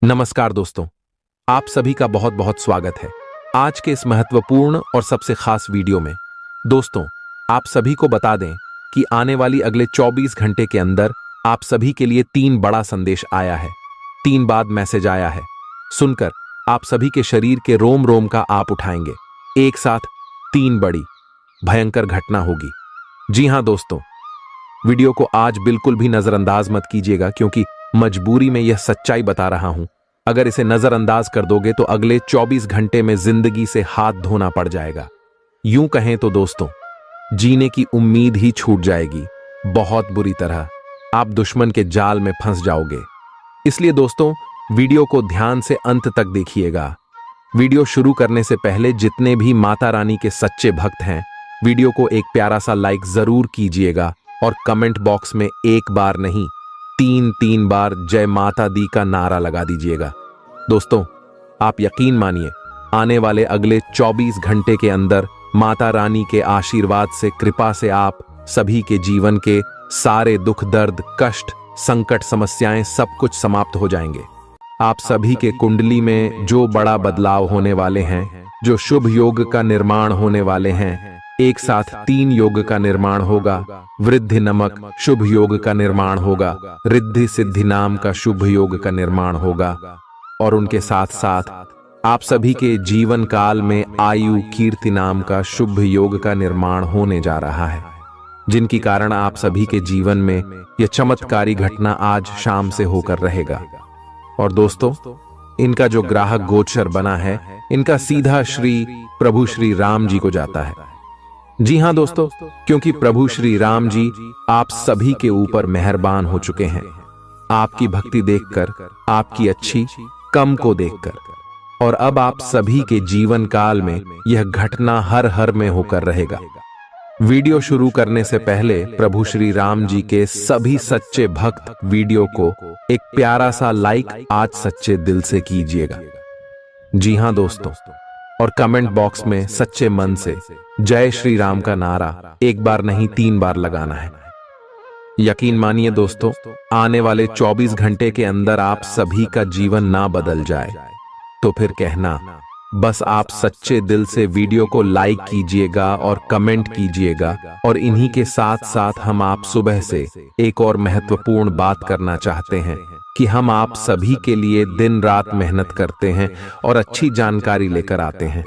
नमस्कार दोस्तों, आप सभी का बहुत बहुत स्वागत है आज के इस महत्वपूर्ण और सबसे खास वीडियो में। दोस्तों, आप सभी को बता दें कि आने वाली अगले 24 घंटे के अंदर आप सभी के लिए 3 बड़ा संदेश आया है। 3 बाद मैसेज आया है। सुनकर आप सभी के शरीर के रोम रोम का आप उठाएंगे। एक साथ 3 बड़ी भयंकर घटना होगी। जी हां दोस्तों, वीडियो को आज बिल्कुल भी नजरअंदाज मत कीजिएगा, क्योंकि मजबूरी में यह सच्चाई बता रहा हूं। अगर इसे नजरअंदाज कर दोगे तो अगले 24 घंटे में जिंदगी से हाथ धोना पड़ जाएगा। यूं कहें तो दोस्तों, जीने की उम्मीद ही छूट जाएगी। बहुत बुरी तरह आप दुश्मन के जाल में फंस जाओगे। इसलिए दोस्तों, वीडियो को ध्यान से अंत तक देखिएगा। वीडियो शुरू करने से पहले जितने भी माता रानी के सच्चे भक्त हैं, वीडियो को एक प्यारा सा लाइक जरूर कीजिएगा और कमेंट बॉक्स में एक बार नहीं 3 बार जय माता दी का नारा लगा दीजिएगा। दोस्तों, आप यकीन मानिए, आने वाले अगले 24 घंटे के अंदर माता रानी के आशीर्वाद से, कृपा से आप सभी के जीवन के सारे दुख, दर्द, कष्ट, संकट, समस्याएं सब कुछ समाप्त हो जाएंगे। आप सभी के कुंडली में जो बड़ा बदलाव होने वाले हैं, जो शुभ योग का निर्माण होने वाले हैं, एक साथ 3 योग का निर्माण होगा। वृद्धि नमक शुभ योग का निर्माण होगा, रिद्धि सिद्धि नाम का शुभ योग का निर्माण होगा, और उनके साथ साथ आप सभी के जीवन काल में आयु कीर्ति नाम का शुभ योग का निर्माण होने जा रहा है, जिनकी कारण आप सभी के जीवन में यह चमत्कारी घटना आज शाम से होकर रहेगा। और दोस्तों, इनका जो ग्राहक गोचर बना है, इनका सीधा श्री प्रभु श्री राम जी को जाता है। जी हां दोस्तों, क्योंकि प्रभु श्री राम जी आप सभी के ऊपर मेहरबान हो चुके हैं। आपकी भक्ति देखकर, आपकी अच्छी कम को देखकर, और अब आप सभी के जीवन काल में यह घटना हर हर में होकर रहेगा। वीडियो शुरू करने से पहले प्रभु श्री राम जी के सभी सच्चे भक्त वीडियो को एक प्यारा सा लाइक आज सच्चे दिल से कीजिएगा। जी हां दोस्तों, और कमेंट बॉक्स में सच्चे मन से जय श्री राम का नारा एक बार नहीं 3 बार लगाना है। यकीन मानिए दोस्तों, आने वाले 24 घंटे के अंदर आप सभी का जीवन ना बदल जाए तो फिर कहना, बस आप सच्चे दिल से वीडियो को लाइक कीजिएगा और कमेंट कीजिएगा। और इन्हीं के साथ साथ हम आप सुबह से एक और महत्वपूर्ण बात करना चाहते हैं कि हम आप सभी के लिए दिन रात मेहनत करते हैं और अच्छी जानकारी लेकर आते हैं।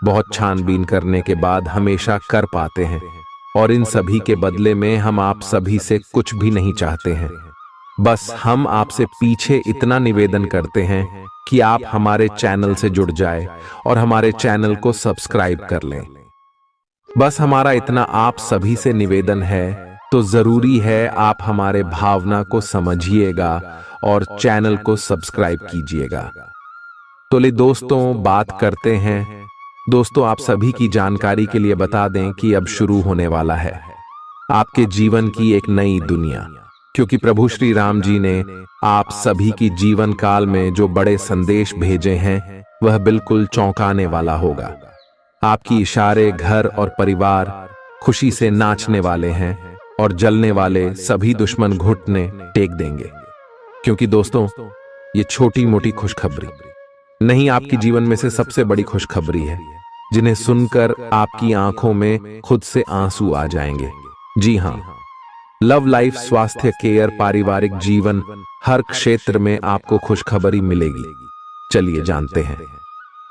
बहुत छानबीन करने के बाद हमेशा कर पाते हैं, और इन सभी के बदले में हम आप सभी से कुछ भी नहीं चाहते हैं। बस हम आपसे पीछे इतना निवेदन करते हैं कि आप हमारे चैनल से जुड़ जाए और हमारे चैनल को सब्सक्राइब कर लें। बस हमारा इतना आप सभी से निवेदन है, तो जरूरी है आप हमारे भावना को समझिएगा और चैनल को सब्सक्राइब कीजिएगा। तो ले दोस्तों, बात करते हैं। दोस्तों, आप सभी की जानकारी के लिए बता दें कि अब शुरू होने वाला है आपके जीवन की एक नई दुनिया, क्योंकि प्रभु श्री राम जी ने आप सभी की जीवन काल में जो बड़े संदेश भेजे हैं, वह बिल्कुल चौंकाने वाला होगा। आपकी इशारे, घर और परिवार खुशी से नाचने वाले हैं, और जलने वाले सभी दुश्मन घुटने टेक देंगे। क्योंकि दोस्तों, ये छोटी मोटी खुशखबरी नहीं, आपकी जीवन में से सबसे बड़ी खुशखबरी है, जिन्हें सुनकर आपकी आंखों में खुद से आंसू आ जाएंगे। जी हां, लव लाइफ, स्वास्थ्य, केयर, पारिवारिक जीवन, हर क्षेत्र में आपको खुशखबरी मिलेगी। चलिए जानते हैं।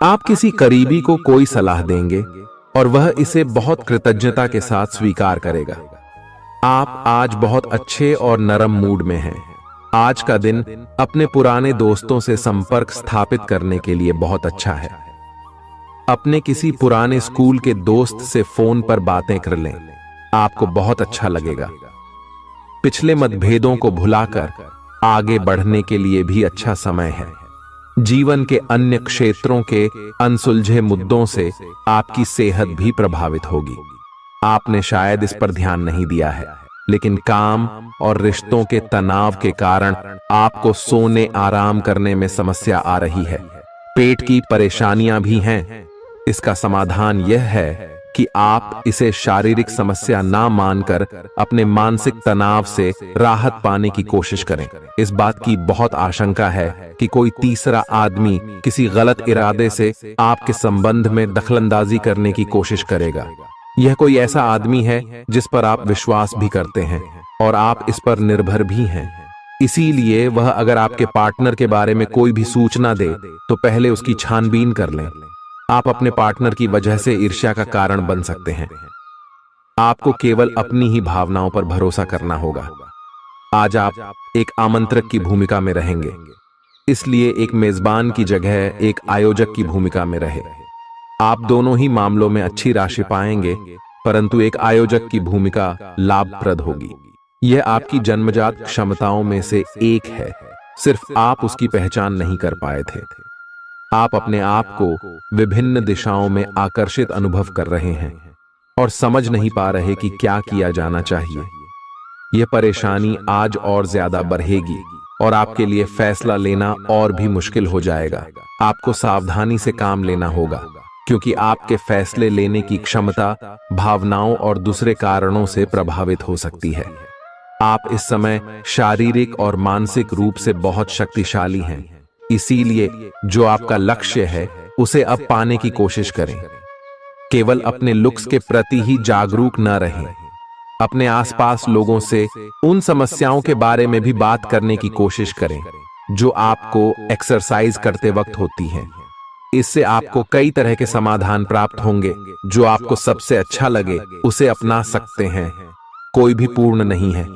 आप किसी करीबी को कोई सलाह देंगे और वह इसे बहुत कृतज्ञता के साथ स्वीकार करेगा। आप आज बहुत अच्छे और नरम मूड में हैं। आज का दिन अपने पुराने दोस्तों से संपर्क स्थापित करने के लिए बहुत अच्छा है। अपने किसी पुराने स्कूल के दोस्त से फोन पर बातें कर लें, आपको बहुत अच्छा लगेगा। पिछले मतभेदों को भुलाकर आगे बढ़ने के लिए भी अच्छा समय है। जीवन के अन्य क्षेत्रों के अनसुलझे मुद्दों से आपकी सेहत भी प्रभावित होगी। आपने शायद इस पर ध्यान नहीं दिया है, लेकिन काम और रिश्तों के तनाव के कारण आपको सोने, आराम करने में समस्या आ रही है। पेट की परेशानियां भी हैं। इसका समाधान यह है कि आप इसे शारीरिक समस्या ना मानकर अपने मानसिक तनाव से राहत पाने की कोशिश करें। इस बात की बहुत आशंका है कि कोई तीसरा आदमी किसी गलत इरादे से आपके संबंध में दखलंदाजी करने की कोशिश करेगा। यह कोई ऐसा आदमी है जिस पर आप विश्वास भी करते हैं और आप इस पर निर्भर भी हैं। इसीलिए वह अगर आपके पार्टनर के बारे में कोई भी सूचना दे तो पहले उसकी छानबीन कर लें। आप अपने पार्टनर की वजह से ईर्ष्या का कारण बन सकते हैं। आपको केवल अपनी ही भावनाओं पर भरोसा करना होगा। आज आप एक आमंत्रक की भूमिका में रहेंगे, इसलिए एक मेजबान की जगह एक आयोजक की भूमिका में रहे। आप दोनों ही मामलों में अच्छी राशि पाएंगे, परंतु एक आयोजक की भूमिका लाभप्रद होगी। यह आपकी जन्मजात क्षमताओं में से एक है, सिर्फ आप उसकी पहचान नहीं कर पाए थे। आप अपने आप को विभिन्न दिशाओं में आकर्षित अनुभव कर रहे हैं और समझ नहीं पा रहे कि क्या किया जाना चाहिए। यह परेशानी आज और ज्यादा बढ़ेगी और आपके लिए फैसला लेना और भी मुश्किल हो जाएगा। आपको सावधानी से काम लेना होगा, क्योंकि आपके फैसले लेने की क्षमता भावनाओं और दूसरे कारणों से प्रभावित हो सकती है। आप इस समय शारीरिक और मानसिक रूप से बहुत शक्तिशाली हैं, इसीलिए जो आपका लक्ष्य है उसे अब पाने की कोशिश करें। केवल अपने लुक्स के प्रति ही जागरूक न रहें। अपने आसपास लोगों से उन समस्याओं के बारे में भी बात करने की कोशिश करें जो आपको एक्सरसाइज करते वक्त होती हैं। इससे आपको कई तरह के समाधान प्राप्त होंगे। जो आपको सबसे अच्छा लगे उसे अपना सकते हैं। कोई भी पूर्ण नहीं है।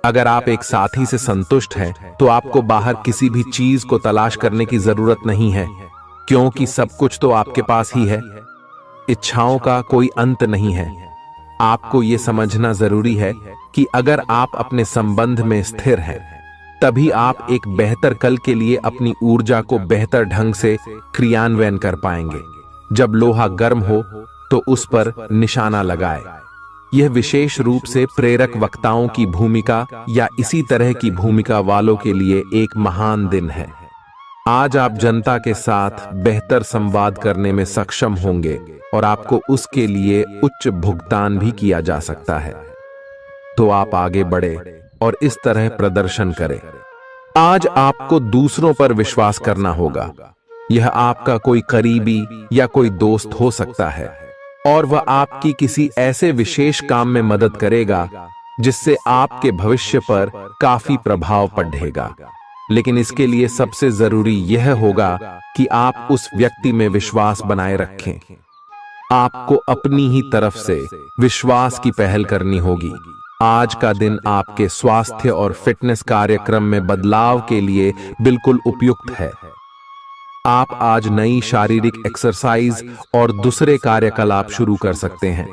अगर आप एक साथी से संतुष्ट हैं तो आपको बाहर किसी भी चीज को तलाश करने की जरूरत नहीं है, क्योंकि सब कुछ तो आपके पास ही है। इच्छाओं का कोई अंत नहीं है। आपको यह समझना जरूरी है कि अगर आप अपने संबंध में स्थिर हैं, तभी आप एक बेहतर कल के लिए अपनी ऊर्जा को बेहतर ढंग से क्रियान्वयन कर पाएंगे। जब लोहा गर्म हो तो उस पर निशाना लगाए। यह विशेष रूप से प्रेरक वक्ताओं की भूमिका या इसी तरह की भूमिका वालों के लिए एक महान दिन है। आज आप जनता के साथ बेहतर संवाद करने में सक्षम होंगे और आपको उसके लिए उच्च भुगतान भी किया जा सकता है। तो आप आगे बढ़े और इस तरह प्रदर्शन करें। आज आपको दूसरों पर विश्वास करना होगा। यह आपका कोई करीबी या कोई दोस्त हो सकता है और वह आपकी किसी ऐसे विशेष काम में मदद करेगा जिससे आपके भविष्य पर काफी प्रभाव पड़ेगा। लेकिन इसके लिए सबसे जरूरी यह होगा कि आप उस व्यक्ति में विश्वास बनाए रखें। आपको अपनी ही तरफ से विश्वास की पहल करनी होगी। आज का दिन आपके स्वास्थ्य और फिटनेस कार्यक्रम में बदलाव के लिए बिल्कुल उपयुक्त है। आप आज नई शारीरिक एक्सरसाइज और दूसरे कार्यकलाप शुरू कर सकते हैं।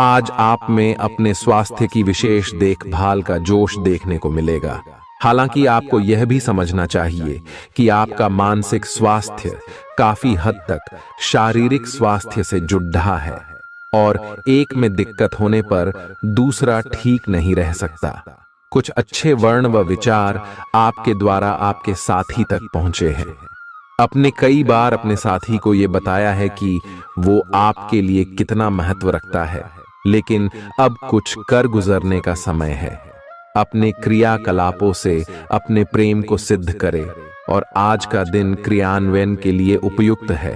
आज आप में अपने स्वास्थ्य की विशेष देखभाल का जोश देखने को मिलेगा। हालांकि आपको यह भी समझना चाहिए कि आपका मानसिक स्वास्थ्य काफी हद तक शारीरिक स्वास्थ्य से जुड़ा है और एक में दिक्कत होने पर दूसरा ठीक नहीं रह सकता। कुछ अच्छे वर्ण व विचार आपके द्वारा आपके साथी तक पहुंचे हैं। अपने कई बार अपने साथी को यह बताया है कि वो आपके लिए कितना महत्व रखता है, लेकिन अब कुछ कर गुजरने का समय है। अपने क्रियाकलापों से अपने प्रेम को सिद्ध करें और आज का दिन क्रियान्वयन के लिए उपयुक्त है।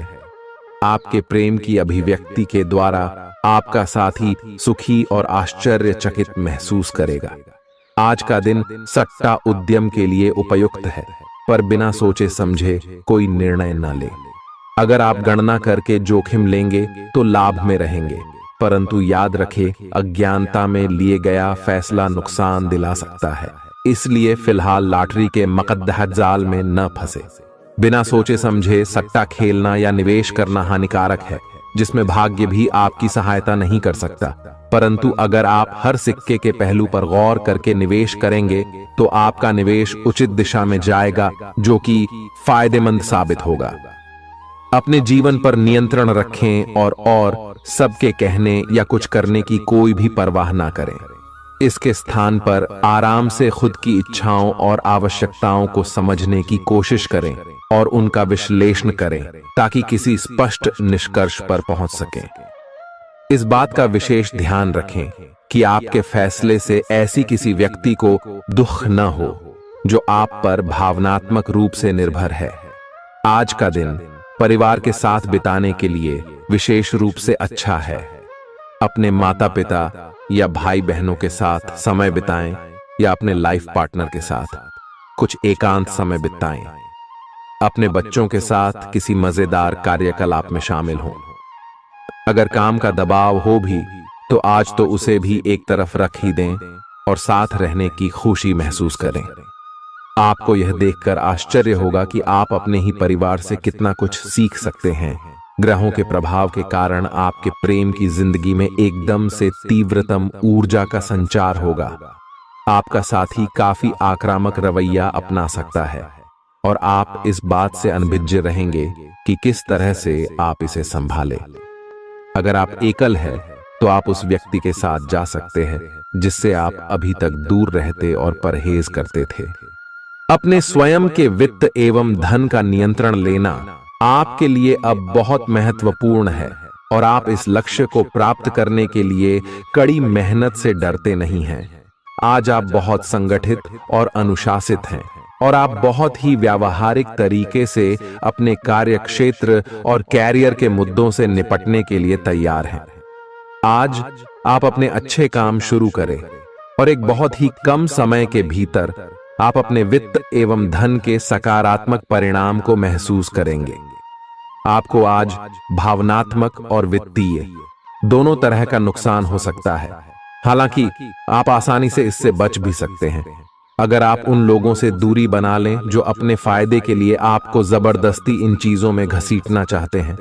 आपके प्रेम की अभिव्यक्ति के द्वारा आपका साथी सुखी और आश्चर्यचकित महसूस करेगा। आज का दिन सट्टा उद्यम के लिए उपयुक्त है, पर बिना सोचे समझे कोई निर्णय न ले। अगर आप गणना करके जोखिम लेंगे तो लाभ में रहेंगे, परंतु याद रखें अज्ञानता में लिए गया फैसला नुकसान दिला सकता है। इसलिए फिलहाल लॉटरी के मकद्दह जाल में न फंसे। बिना सोचे समझे सट्टा खेलना या निवेश करना हानिकारक है, जिसमें भाग्य भी आपकी सहायता नहीं कर सकता। परंतु अगर आप हर सिक्के के पहलू पर गौर करके निवेश करेंगे तो आपका निवेश उचित दिशा में जाएगा, जो कि फायदेमंद साबित होगा। अपने जीवन पर नियंत्रण रखें और सबके कहने या कुछ करने की कोई भी परवाह ना करें। इसके स्थान पर आराम से खुद की इच्छाओं और आवश्यकताओं को समझने की कोशिश करें और उनका विश्लेषण करें ताकि किसी स्पष्ट निष्कर्ष पर पहुंच सकें। इस बात का विशेष ध्यान रखें कि आपके फैसले से ऐसी किसी व्यक्ति को दुख न हो जो आप पर भावनात्मक रूप से निर्भर है। आज का दिन परिवार के साथ बिताने के लिए विशेष रूप से अच्छा है। अपने माता पिता या भाई बहनों के साथ समय बिताएं या अपने लाइफ पार्टनर के साथ कुछ एकांत समय बिताएं। अपने बच्चों के साथ किसी मजेदार कार्यकलाप में शामिल हों। अगर काम का दबाव हो भी तो आज तो उसे भी एक तरफ रख ही दें और साथ रहने की खुशी महसूस करें। आपको यह देखकर आश्चर्य होगा कि आप अपने ही परिवार से कितना कुछ सीख सकते हैं। ग्रहों के प्रभाव के कारण आपके प्रेम की जिंदगी में एकदम से तीव्रतम ऊर्जा का संचार होगा। आपका साथी काफी आक्रामक रवैया अपना सकता है और आप इस बात से अनभिज्ञ रहेंगे कि किस तरह से आप इसे संभालें। अगर आप एकल है तो आप उस व्यक्ति के साथ जा सकते हैं जिससे आप अभी तक दूर रहते और परहेज करते थे। अपने स्वयं के वित्त एवं धन का नियंत्रण लेना आपके लिए अब बहुत महत्वपूर्ण है और आप इस लक्ष्य को प्राप्त करने के लिए कड़ी मेहनत से डरते नहीं हैं। आज आप बहुत संगठित और अनुशासित हैं और आप बहुत ही व्यावहारिक तरीके से अपने कार्य क्षेत्र और कैरियर के मुद्दों से निपटने के लिए तैयार हैं। आज आप अपने अच्छे काम शुरू करें और एक बहुत ही कम समय के भीतर आप अपने वित्त एवं धन के सकारात्मक परिणाम को महसूस करेंगे। आपको आज भावनात्मक और वित्तीय दोनों तरह का नुकसान हो सकता है। हालांकि आप आसानी से इससे बच भी सकते हैं अगर आप उन लोगों से दूरी बना लें जो अपने फायदे के लिए आपको जबरदस्ती इन चीजों में घसीटना चाहते हैं।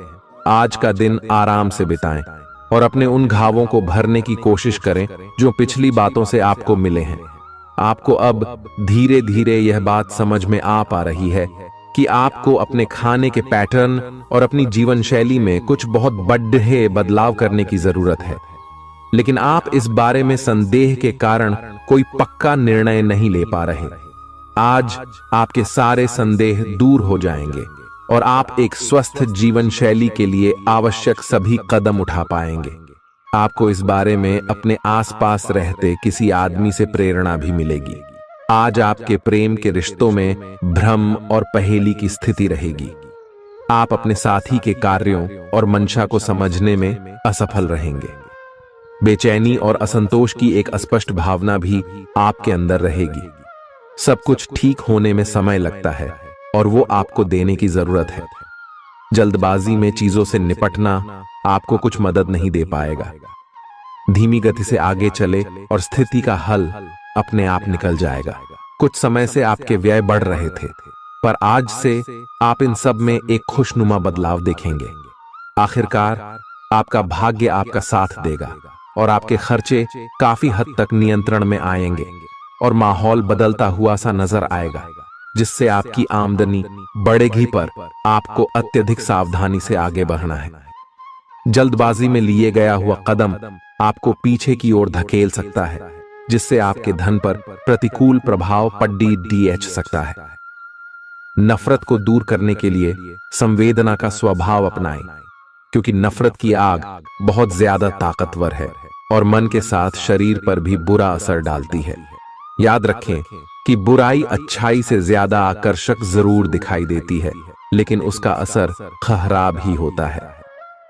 आज का दिन आराम से बिताएं और अपने उन घावों को भरने की कोशिश करें जो पिछली बातों से आपको मिले हैं। आपको अब धीरे धीरे यह बात समझ में आ पा रही है कि आपको अपने खाने के पैटर्न और अपनी जीवन शैली में कुछ बहुत बड़े बदलाव करने की जरूरत है, लेकिन आप इस बारे में संदेह के कारण कोई पक्का निर्णय नहीं ले पा रहे। आज आपके सारे संदेह दूर हो जाएंगे और आप एक स्वस्थ जीवन शैली के लिए आवश्यक सभी कदम उठा पाएंगे। आपको इस बारे में अपने आसपास रहते किसी आदमी से प्रेरणा भी मिलेगी। आज आपके प्रेम के रिश्तों में भ्रम और पहेली की स्थिति रहेगी। आप अपने साथी के कार्यों और मंशा को समझने में असफल रहेंगे। बेचैनी और असंतोष की एक अस्पष्ट भावना भी आपके अंदर रहेगी। सब कुछ ठीक होने में समय लगता है और वो आपको देने की जरूरत है। जल्दबाजी में चीजों से निपटना आपको कुछ मदद नहीं दे पाएगा। धीमी गति से आगे चले और स्थिति का हल अपने आप निकल जाएगा। कुछ समय से आपके व्यय बढ़ रहे थे, पर आज से आप इन सब में एक खुशनुमा बदलाव देखेंगे। आखिरकार आपका भाग्य आपका साथ देगा और आपके खर्चे काफी हद तक नियंत्रण में आएंगे और माहौल बदलता हुआ सा नजर आएगा, जिससे आपकी आमदनी बढ़ेगी, पर आपको अत्यधिक सावधानी से आगे बढ़ना है। जल्दबाजी में लिए गया हुआ कदम आपको पीछे की ओर धकेल सकता है, जिससे आपके धन पर प्रतिकूल प्रभाव पड़ सकता है। नफरत को दूर करने के लिए संवेदना का स्वभाव अपनाएं, क्योंकि नफरत की आग बहुत ज्यादा ताकतवर है और मन के साथ शरीर पर भी बुरा असर डालती है। याद रखें कि बुराई अच्छाई से ज्यादा आकर्षक जरूर दिखाई देती है, लेकिन उसका असर खराब ही होता है।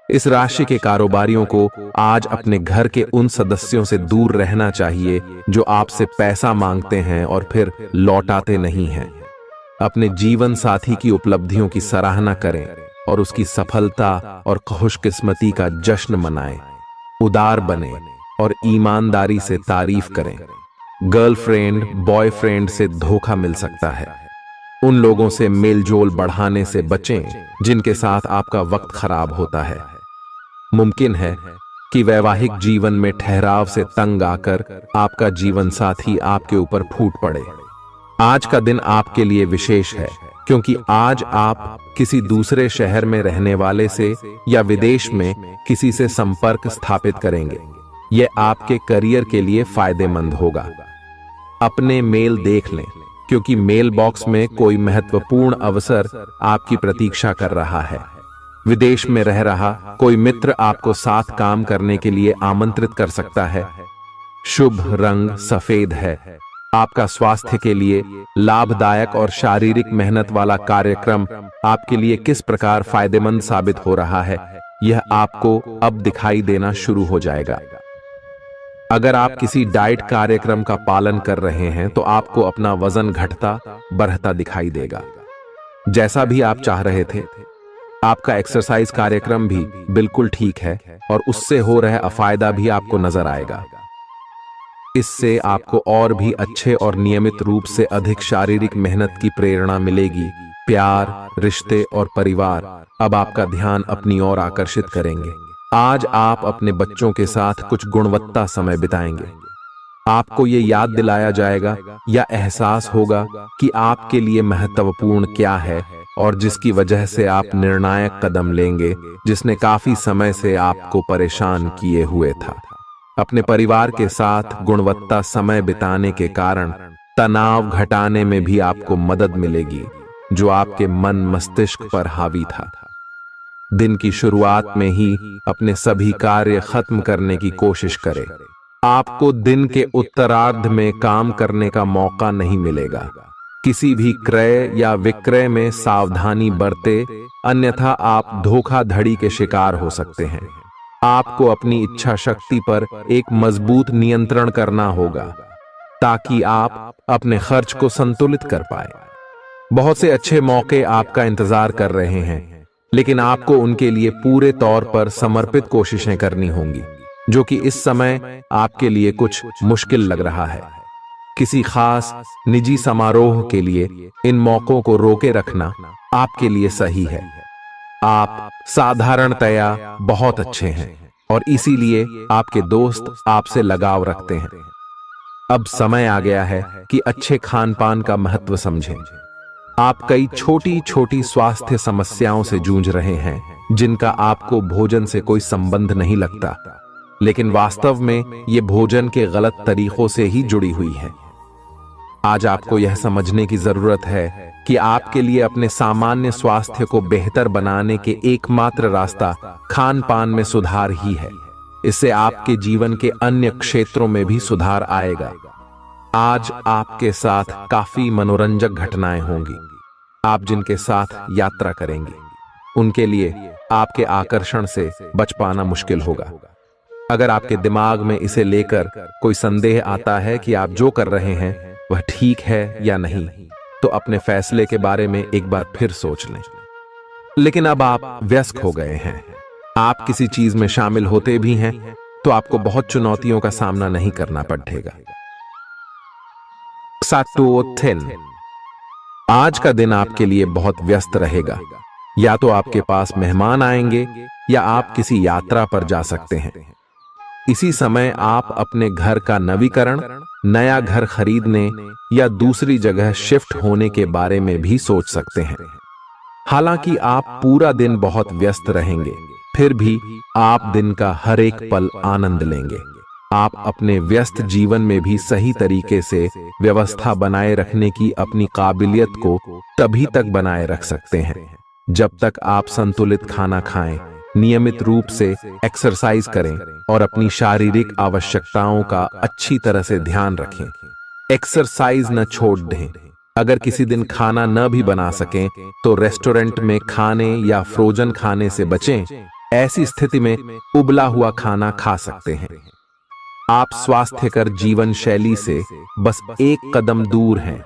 इस राशि के कारोबारियों को आज अपने घर के उन सदस्यों से दूर रहना चाहिए जो आपसे पैसा मांगते हैं और फिर लौटाते नहीं हैं। अपने जीवन साथी की उपलब्धियों की सराहना करें और उसकी सफलता और खुशकिस्मती का जश्न मनाएं। उदार बने और ईमानदारी से तारीफ करें। गर्लफ्रेंड बॉयफ्रेंड से धोखा मिल सकता है। उन लोगों से मेलजोल बढ़ाने से बचें जिनके साथ आपका वक्त खराब होता है। मुमकिन है कि वैवाहिक जीवन में ठहराव से तंग आकर आपका जीवन साथी आपके ऊपर फूट पड़े। आज का दिन आपके लिए विशेष है, क्योंकि आज आप किसी दूसरे शहर में रहने वाले से या विदेश में किसी से संपर्क स्थापित करेंगे। यह आपके करियर के लिए फायदेमंद होगा। अपने मेल देख लें, क्योंकि मेल बॉक्स में कोई महत्वपूर्ण अवसर आपकी प्रतीक्षा कर रहा है। विदेश में रह रहा कोई मित्र आपको साथ काम करने के लिए आमंत्रित कर सकता है। शुभ रंग सफेद है। आपका स्वास्थ्य के लिए लाभदायक और शारीरिक मेहनत वाला कार्यक्रम आपके लिए किस प्रकार फायदेमंद साबित हो रहा है, यह आपको अब दिखाई देना शुरू हो जाएगा। अगर आप किसी डाइट कार्यक्रम का पालन कर रहे हैं तो आपको अपना वजन घटता बढ़ता दिखाई देगा, जैसा भी आप चाह रहे थे। आपका एक्सरसाइज कार्यक्रम भी बिल्कुल ठीक है और उससे हो रहा फायदा भी आपको नजर आएगा। इससे आपको और भी अच्छे और नियमित रूप से अधिक शारीरिक मेहनत की प्रेरणा मिलेगी। प्यार, रिश्ते और परिवार अब आपका ध्यान अपनी ओर आकर्षित करेंगे। आज आप अपने बच्चों के साथ कुछ गुणवत्ता समय बिताएंगे। आपको ये याद दिलाया जाएगा या एहसास होगा कि आपके लिए महत्वपूर्ण क्या है और जिसकी वजह से आप निर्णायक कदम लेंगे, जिसने काफी समय से आपको परेशान किए हुए था। अपने परिवार के साथ गुणवत्ता समय बिताने के कारण तनाव घटाने में भी आपको मदद मिलेगी, जो आपके मन मस्तिष्क पर हावी था। दिन की शुरुआत में ही अपने सभी कार्य खत्म करने की कोशिश करें। आपको दिन के उत्तरार्ध में काम करने का मौका नहीं मिलेगा। किसी भी क्रय या विक्रय में सावधानी बरते, अन्यथा आप धोखाधड़ी के शिकार हो सकते हैं। आपको अपनी इच्छा शक्ति पर एक मजबूत नियंत्रण करना होगा ताकि आप अपने खर्च को संतुलित कर पाए। बहुत से अच्छे मौके आपका इंतजार कर रहे हैं, लेकिन आपको उनके लिए पूरे तौर पर समर्पित कोशिशें करनी होंगी, जो कि इस समय आपके लिए कुछ मुश्किल लग रहा है। किसी खास निजी समारोह के लिए इन मौकों को रोके रखना आपके लिए सही है। आप साधारणतया बहुत अच्छे हैं और इसीलिए आपके दोस्त आपसे लगाव रखते हैं। अब समय आ गया है कि अच्छे खान पान का महत्व समझें। आप कई छोटी छोटी स्वास्थ्य समस्याओं से जूझ रहे हैं, जिनका आपको भोजन से कोई संबंध नहीं लगता, लेकिन वास्तव में ये भोजन के गलत तरीकों से ही जुड़ी हुई है। आज आपको यह समझने की जरूरत है कि आपके लिए अपने सामान्य स्वास्थ्य को बेहतर बनाने के एकमात्र रास्ता खान पान में सुधार ही है। इससे आपके जीवन के अन्य क्षेत्रों में भी सुधार आएगा। आज आपके साथ काफी मनोरंजक घटनाएं होंगी। आप जिनके साथ यात्रा करेंगे, उनके लिए आपके आकर्षण से बच पाना मुश्किल होगा। अगर आपके दिमाग में इसे लेकर कोई संदेह आता है कि आप जो कर रहे हैं वह ठीक है या नहीं, तो अपने फैसले के बारे में एक बार फिर सोच लें। लेकिन अब आप व्यस्त हो गए हैं, आप किसी चीज में शामिल होते भी हैं तो आपको बहुत चुनौतियों का सामना नहीं करना पड़ेगा। आज का दिन आपके लिए बहुत व्यस्त रहेगा। या तो आपके पास मेहमान आएंगे या आप किसी यात्रा पर जा सकते हैं। इसी समय आप अपने घर का नवीकरण, नया घर खरीदने या दूसरी जगह शिफ्ट होने के बारे में भी सोच सकते हैं। हालांकि आप पूरा दिन बहुत व्यस्त रहेंगे, फिर भी आप दिन का हर एक पल आनंद लेंगे। आप अपने व्यस्त जीवन में भी सही तरीके से व्यवस्था बनाए रखने की अपनी काबिलियत को तभी तक बनाए रख सकते हैं जब तक आप संतुलित खाना खाएं, नियमित रूप से एक्सरसाइज करें और अपनी शारीरिक आवश्यकताओं का अच्छी तरह से ध्यान रखें। एक्सरसाइज न छोड़ दें। अगर किसी दिन खाना न भी बना सकें तो रेस्टोरेंट में खाने या फ्रोजन खाने से बचें। ऐसी स्थिति में उबला हुआ खाना खा सकते हैं। आप स्वास्थ्यकर जीवन शैली से बस एक कदम दूर हैं।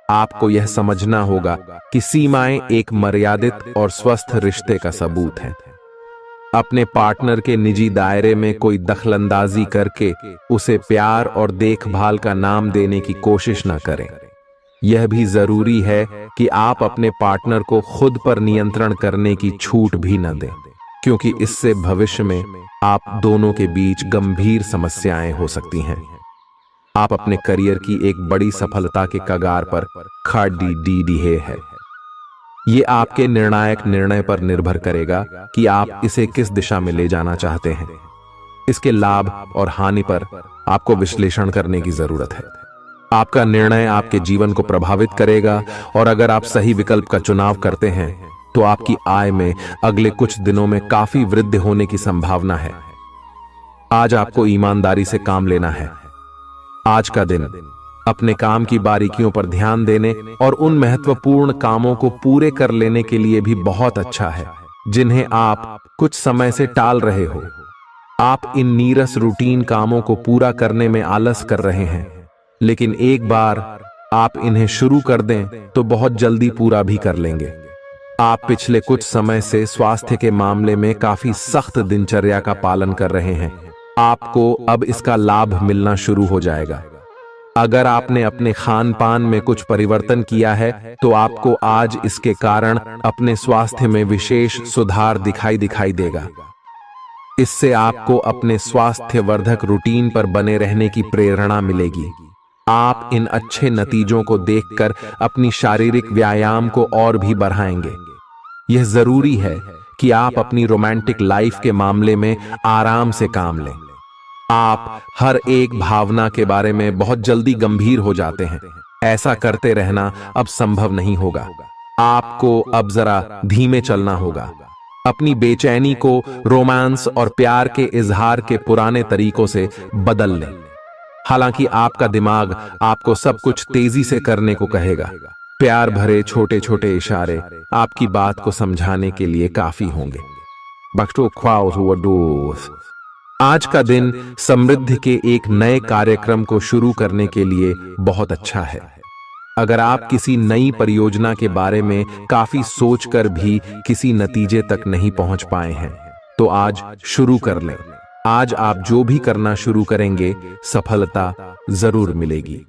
आपको यह समझना होगा कि सीमाएं एक मर्यादित और स्वस्थ रिश्ते का सबूत है। अपने पार्टनर के निजी दायरे में कोई दखलंदाजी करके उसे प्यार और देखभाल का नाम देने की कोशिश न करें। यह भी जरूरी है कि आप अपने पार्टनर को खुद पर नियंत्रण करने की छूट भी न दें, क्योंकि इससे भविष्य में आप दोनों के बीच गंभीर समस्याएं हो सकती हैं। आप अपने करियर की एक बड़ी सफलता के कगार पर खड़ी है। ये आपके निर्णायक निर्णय पर निर्भर करेगा कि आप इसे किस दिशा में ले जाना चाहते हैं। इसके लाभ और हानि पर आपको विश्लेषण करने की जरूरत है। आपका निर्णय आपके जीवन को प्रभावित करेगा और अगर आप सही विकल्प का चुनाव करते हैं तो आपकी आय में अगले कुछ दिनों में काफी वृद्धि होने की संभावना है। आज आपको ईमानदारी से काम लेना है। आज का दिन अपने काम की बारीकियों पर ध्यान देने और उन महत्वपूर्ण कामों को पूरे कर लेने के लिए भी बहुत अच्छा है जिन्हें आप कुछ समय से टाल रहे हो। आप इन नीरस रूटीन कामों को पूरा करने में आलस कर रहे हैं, लेकिन एक बार आप इन्हें शुरू कर दें तो बहुत जल्दी पूरा भी कर लेंगे। आप पिछले कुछ समय से स्वास्थ्य के मामले में काफी सख्त दिनचर्या का पालन कर रहे हैं। आपको अब इसका लाभ मिलना शुरू हो जाएगा। अगर आपने अपने खान पान में कुछ परिवर्तन किया है तो आपको आज इसके कारण अपने स्वास्थ्य में विशेष सुधार दिखाई देगा। इससे आपको अपने स्वास्थ्य वर्धक रूटीन पर बने रहने की प्रेरणा मिलेगी। आप इन अच्छे नतीजों को देखकर अपनी शारीरिक व्यायाम को और भी बढ़ाएंगे। यह जरूरी है कि आप अपनी रोमांटिक लाइफ के मामले में आराम से काम लें। आप हर एक भावना के बारे में बहुत जल्दी गंभीर हो जाते हैं। ऐसा करते रहना अब संभव नहीं होगा। आपको अब जरा धीमे चलना होगा। अपनी बेचैनी को रोमांस और प्यार के इजहार के पुराने तरीकों से बदल लें। हालांकि आपका दिमाग आपको सब कुछ तेजी से करने को कहेगा। प्यार भरे छोटे छोटे इशारे आपकी बात को समझाने के लिए काफी होंगे। आज का दिन समृद्धि के एक नए कार्यक्रम को शुरू करने के लिए बहुत अच्छा है। अगर आप किसी नई परियोजना के बारे में काफी सोचकर भी किसी नतीजे तक नहीं पहुंच पाए हैं, तो आज शुरू कर लें। आज आप जो भी करना शुरू करेंगे, सफलता जरूर मिलेगी।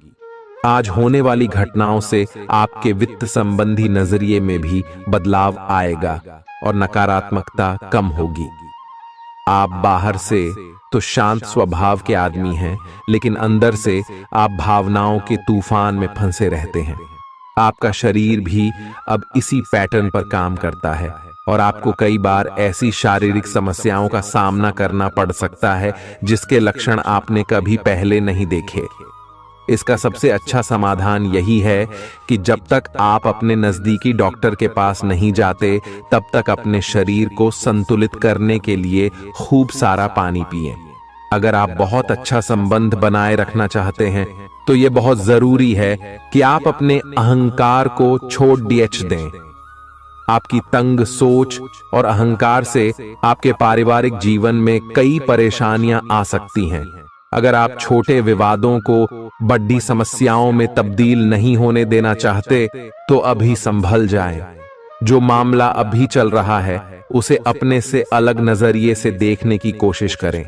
आज होने वाली घटनाओं से आपके वित्त संबंधी नजरिए में भी बदलाव आएगा और नकारात्मकता कम होगी। आप बाहर से तो शांत स्वभाव के आदमी हैं, लेकिन अंदर से आप भावनाओं के तूफान में फंसे रहते हैं। आपका शरीर भी अब इसी पैटर्न पर काम करता है और आपको कई बार ऐसी शारीरिक समस्याओं का सामना करना पड़ सकता है जिसके लक्षण आपने कभी पहले नहीं देखे। इसका सबसे अच्छा समाधान यही है कि जब तक आप अपने नजदीकी डॉक्टर के पास नहीं जाते, तब तक अपने शरीर को संतुलित करने के लिए खूब सारा पानी पिएं। अगर आप बहुत अच्छा संबंध बनाए रखना चाहते हैं, तो यह बहुत जरूरी है कि आप अपने अहंकार को छोड़ दें। आपकी तंग सोच और अहंकार से आपके पारिवारिक जीवन में कई परेशानियां आ सकती हैं। अगर आप छोटे विवादों को बड़ी समस्याओं में तब्दील नहीं होने देना चाहते, तो अभी संभल जाएं। जो मामला अभी चल रहा है, उसे अपने से अलग नजरिए से देखने की कोशिश करें।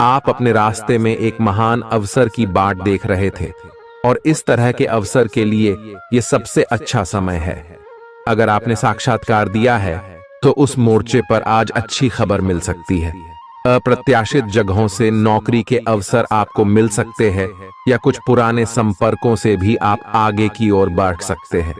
आप अपने रास्ते में एक महान अवसर की बाट देख रहे थे और इस तरह के अवसर के लिए यह सबसे अच्छा समय है। अगर आपने साक्षात्कार दिया है, तो उस मोर्चे पर आज अच्छी खबर मिल सकती है। अप्रत्याशित जगहों से नौकरी के अवसर आपको मिल सकते हैं या कुछ पुराने संपर्कों से भी आप आगे की ओर बढ़ सकते हैं।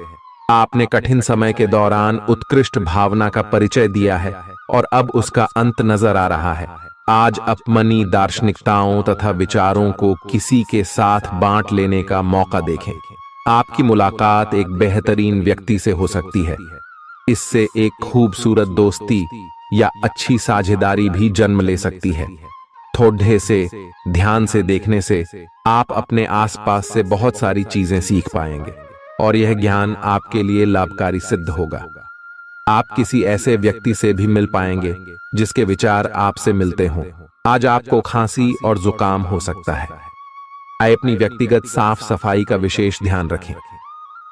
आपने कठिन समय के दौरान उत्कृष्ट भावना का परिचय दिया है और अब उसका अंत नजर आ रहा है। आज अपनी दार्शनिकताओं तथा विचारों को किसी के साथ बांट लेने का मौका देखें। आपकी मुलाकात एक बेहतरीन व्यक्ति से हो सकती है। इससे एक खूबसूरत दोस्ती या अच्छी साझेदारी भी जन्म ले सकती है। थोड़े से ध्यान से देखने से आप अपने आसपास से बहुत सारी चीजें सीख पाएंगे और यह ज्ञान आपके लिए लाभकारी सिद्ध होगा। आप किसी ऐसे व्यक्ति से भी मिल पाएंगे जिसके विचार आपसे मिलते हों। आज आपको खांसी और जुकाम हो सकता है। आइए अपनी व्यक्तिगत साफ सफाई का विशेष ध्यान रखें।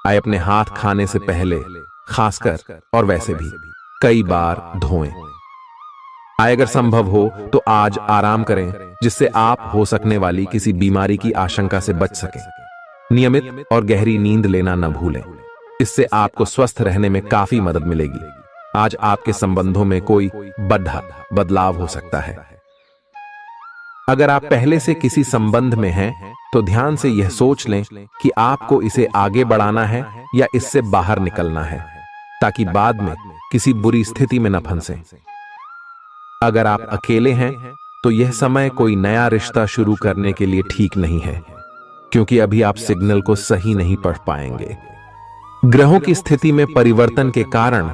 आइए अपने हाथ खाने से पहले खासकर और वैसे भी कई बार धोएं। आइए अगर संभव हो तो आज आराम करें, जिससे आप हो सकने वाली किसी बीमारी की आशंका से बच सकें। नियमित और गहरी नींद लेना न भूलें। इससे आपको स्वस्थ रहने में काफी मदद मिलेगी। आज आपके संबंधों में कोई बड़ा बदलाव हो सकता है। अगर आप पहले से किसी संबंध में हैं, तो ध्यान से यह सोच लें कि आपको इसे आगे बढ़ाना है या इससे बाहर निकलना है, ताकि बाद में किसी बुरी स्थिति में न फंसें। अगर आप अकेले हैं, तो यह समय कोई नया रिश्ता शुरू करने के लिए ठीक नहीं है, क्योंकि अभी आप सिग्नल को सही नहीं पढ़ पाएंगे। ग्रहों की स्थिति में परिवर्तन के कारण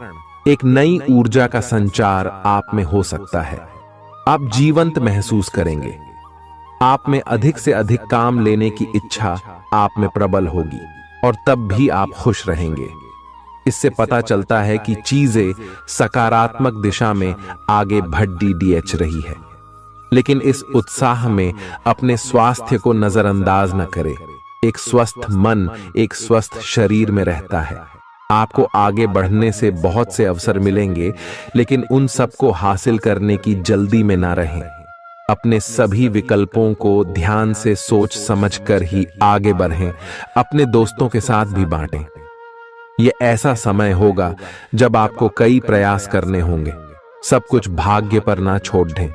एक नई ऊर्जा का संचार आप में हो सकता है। आप जीवंत महसूस करेंगे। आप में अधिक से अधिक काम लेने की इच्छा आप में प्रबल होगी और तब भी आप खुश रहेंगे। इससे पता चलता है कि चीजें सकारात्मक दिशा में आगे बढ़ रही है। लेकिन इस उत्साह में अपने स्वास्थ्य को नजरअंदाज न करें। एक स्वस्थ मन एक स्वस्थ शरीर में रहता है। आपको आगे बढ़ने से बहुत से अवसर मिलेंगे, लेकिन उन सबको हासिल करने की जल्दी में ना रहें। अपने सभी विकल्पों को ध्यान से सोच समझकर ही आगे बढ़ें। अपने दोस्तों के साथ भी बांटें। यह ऐसा समय होगा जब आपको कई प्रयास करने होंगे। सब कुछ भाग्य पर ना छोड़ दें।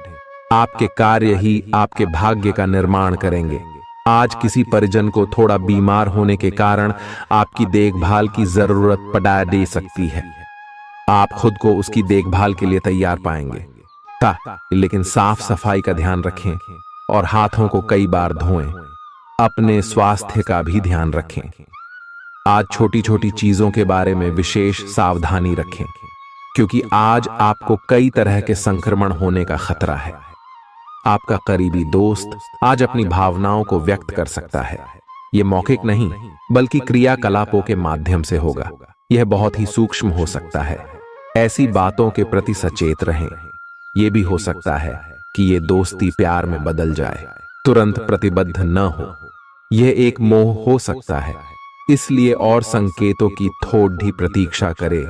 आपके कार्य ही आपके भाग्य का निर्माण करेंगे। आज किसी परिजन को थोड़ा बीमार होने के कारण आपकी देखभाल की जरूरत पड़ा दे सकती है। आप खुद को उसकी देखभाल के लिए तैयार पाएंगे। लेकिन साफ सफाई का ध्यान रखें और हाथों को कई बार धोएं। अपने स्वास्थ्य का भी ध्यान रखें। आज छोटी छोटी चीजों के बारे में विशेष सावधानी रखें, क्योंकि आज आपको कई तरह के संक्रमण होने का खतरा है। आपका करीबी दोस्त आज अपनी भावनाओं को व्यक्त कर सकता है। यह मौखिक नहीं, बल्कि क्रियाकलापों के माध्यम से होगा। यह बहुत ही सूक्ष्म हो सकता है। ऐसी बातों के प्रति सचेत रहें। यह भी हो सकता है कि यह दोस्ती प्यार में बदल जाए। तुरंत प्रतिबद्ध न हो। यह एक मोह हो सकता है, इसलिए और संकेतों की थोड़ी प्रतीक्षा करें।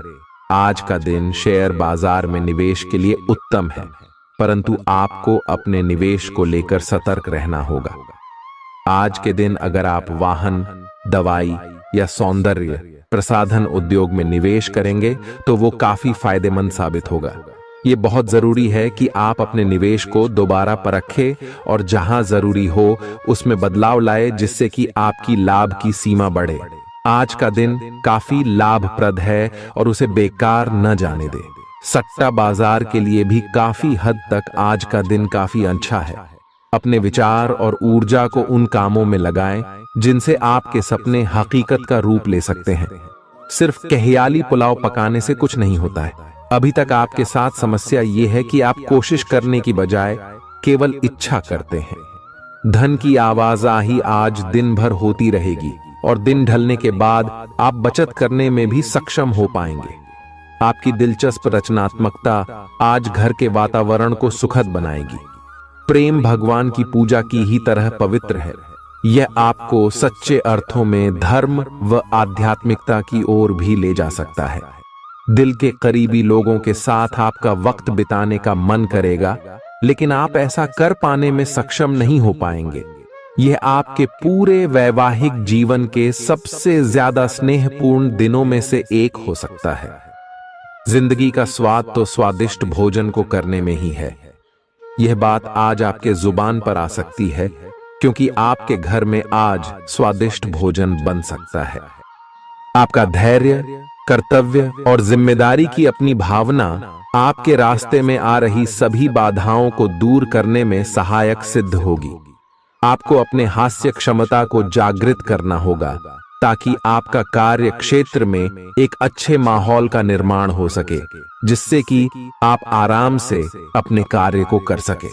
आज का दिन शेयर बाजार में निवेश के लिए उत्तम है, परंतु आपको अपने निवेश को लेकर सतर्क रहना होगा। आज के दिन अगर आप वाहन, दवाई या सौंदर्य प्रसाधन उद्योग में निवेश करेंगे तो वो काफी फायदेमंद साबित होगा। ये बहुत जरूरी है कि आप अपने निवेश को दोबारा परखें और जहां जरूरी हो उसमें बदलाव लाए, जिससे कि आपकी लाभ की सीमा बढ़े। आज का दिन काफी लाभप्रद है और उसे बेकार न जाने दें। सट्टा बाजार के लिए भी काफी हद तक आज का दिन काफी अच्छा है। अपने विचार और ऊर्जा को उन कामों में लगाएं जिनसे आपके सपने हकीकत का रूप ले सकते हैं। सिर्फ कहियाली पुलाव पकाने से कुछ नहीं होता है। अभी तक आपके साथ समस्या ये है कि आप कोशिश करने की बजाय केवल इच्छा करते हैं। धन की आवाजाही आज दिन भर होती रहेगी और दिन ढलने के बाद आप बचत करने में भी सक्षम हो पाएंगे। आपकी दिलचस्प रचनात्मकता आज घर के वातावरण को सुखद बनाएगी। प्रेम भगवान की पूजा की ही तरह पवित्र है। यह आपको सच्चे अर्थों में धर्म व आध्यात्मिकता की ओर भी ले जा सकता है। दिल के करीबी लोगों के साथ आपका वक्त बिताने का मन करेगा, लेकिन आप ऐसा कर पाने में सक्षम नहीं हो पाएंगे। यह आपके पूरे वैवाहिक जीवन के सबसे ज्यादा स्नेहपूर्ण दिनों में से एक हो सकता है। जिंदगी का स्वाद तो स्वादिष्ट भोजन को करने में ही है। यह बात आज आपके जुबान पर आ सकती है, क्योंकि आपके घर में आज स्वादिष्ट भोजन बन सकता है। आपका धैर्य, कर्तव्य और जिम्मेदारी की अपनी भावना आपके रास्ते में आ रही सभी बाधाओं को दूर करने में सहायक सिद्ध होगी। आपको अपने हास्य क्षमता को जागृत करना होगा, ताकि आपका कार्य क्षेत्र में एक अच्छे माहौल का निर्माण हो सके, जिससे कि आप आराम से अपने कार्य को कर सके।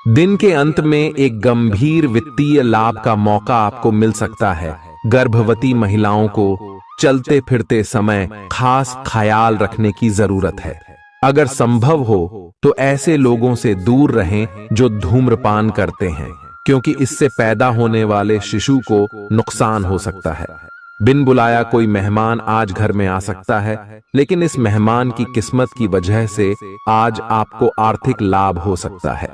दिन के अंत में एक गंभीर वित्तीय लाभ का मौका आपको मिल सकता है। गर्भवती महिलाओं को चलते फिरते समय खास ख्याल रखने की जरूरत है। अगर संभव हो तो ऐसे लोगों से दूर रहें जो धूम्रपान करते हैं, क्योंकि इससे पैदा होने वाले शिशु को नुकसान हो सकता है। बिन बुलाया कोई मेहमान आज घर में आ सकता है, लेकिन इस मेहमान की किस्मत की वजह से आज आपको आर्थिक लाभ हो सकता है।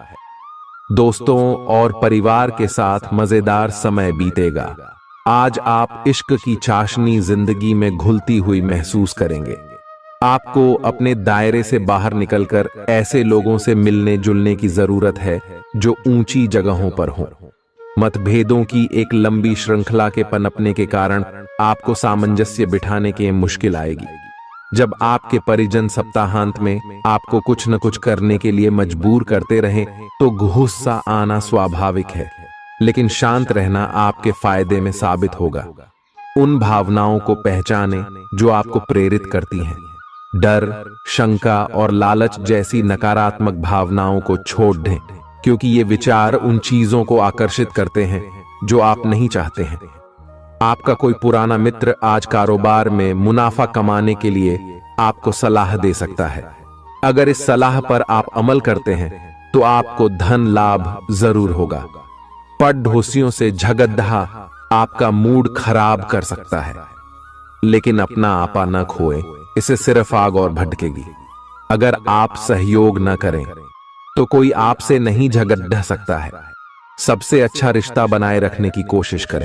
दोस्तों और परिवार के साथ मजेदार समय बीतेगा। आज आप इश्क की चाशनी जिंदगी में घुलती हुई महसूस करेंगे। आपको अपने दायरे से बाहर निकलकर ऐसे लोगों से मिलने जुलने की जरूरत है जो ऊंची जगहों पर हों। मतभेदों की एक लंबी श्रृंखला के पनपने के कारण आपको सामंजस्य बिठाने की मुश्किल आएगी। जब आपके परिजन सप्ताहांत में आपको कुछ न कुछ करने के लिए मजबूर करते रहें तो गुस्सा आना स्वाभाविक है, लेकिन शांत रहना आपके फायदे में साबित होगा। उन भावनाओं को पहचानें जो आपको प्रेरित करती हैं। डर, शंका और लालच जैसी नकारात्मक भावनाओं को छोड़ दें, क्योंकि ये विचार उन चीजों को आकर्षित करते हैं जो आप नहीं चाहते हैं। आपका कोई पुराना मित्र आज कारोबार में मुनाफा कमाने के लिए आपको सलाह दे सकता है। अगर इस सलाह पर आप अमल करते हैं तो आपको धन लाभ जरूर होगा। पड़ोसियों से झगड़ा आपका मूड खराब कर सकता है, लेकिन अपना आपा न खोए, इसे सिर्फ आग और भड़केगी। अगर आप सहयोग न करें तो कोई आपसे नहीं झगड़ सकता है। सबसे अच्छा रिश्ता बनाए रखने की कोशिश करें।